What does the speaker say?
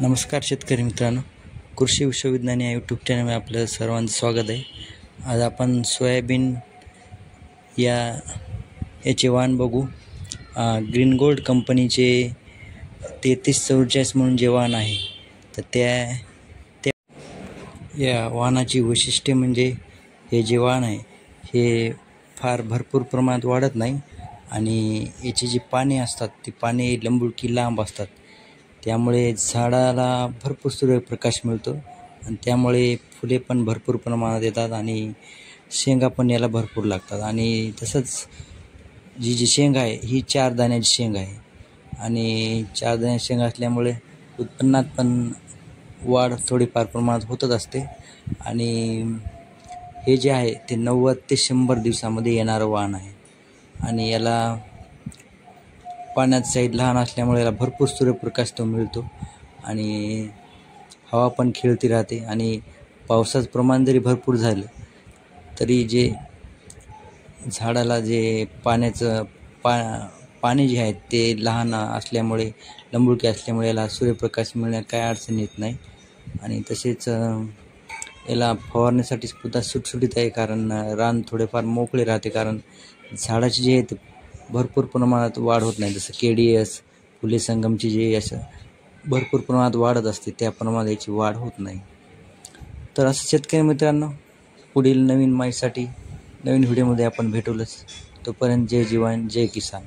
नमस्कार शेतकरी मित्रांनो, कृषी विश्वविज्ञान या यूट्यूब चॅनलमध्ये आपलं सर्वांचं स्वागत आहे. आज आपण सोयाबीन याचे वाण बघू. ग्रीन गोल्ड कंपनीचे 3344 म्हणून जे वाण आहे, तर त्या या वाणाची वैशिष्ट्ये म्हणजे हे जे वाण आहे हे फार भरपूर प्रमाणात वाढत नाही आणि याची जी पाने असतात ती पाने लंबुळकी लांब असतात. त्यामुळे झाडाला भरपूर सूर्यप्रकाश मिळतो आणि त्यामुळे फुले पण भरपूर प्रमाणात येतात आणि शेंगा पण याला भरपूर लागतात. आणि तसंच जी शेंग आहे ही 4 दाण्याची शेंग आहे आणि 4 दाण्याची शेंग असल्यामुळे उत्पन्नात पण वाढ थोडीफार प्रमाणात होतच असते. आणि हे जे आहे ते 90 ते 100 दिवसामध्ये येणारं वाण आहे आणि याला पाण्याचं साईज लहान असल्यामुळे याला भरपूर सूर्यप्रकाश तो मिळतो आणि हवा पण खेळती राहते. आणि पावसाचं प्रमाण जरी भरपूर झालं तरी जे झाडाला जे पाने जे आहेत ते लहान असल्यामुळे लंबुळके असल्यामुळे याला सूर्यप्रकाश मिळण्यात काय अडचण येत नाही. आणि तसेच याला फवारण्यासाठी सुद्धा सुटसुटीत आहे, कारण रान थोडेफार मोकळे राहते, कारण झाडाचे जे आहेत भरपूर प्रमाणात वाढ होत नाही. जसं KDS फुले संगमची जे असं भरपूर प्रमाणात वाढत असते त्या प्रमाणात याची वाढ होत नाही. तर असं शेतकरी मित्रांनो, पुढील नवीन माहितीसाठी नवीन व्हिडिओमध्ये आपण भेटूलच. तोपर्यंत जय जवान जय किसान.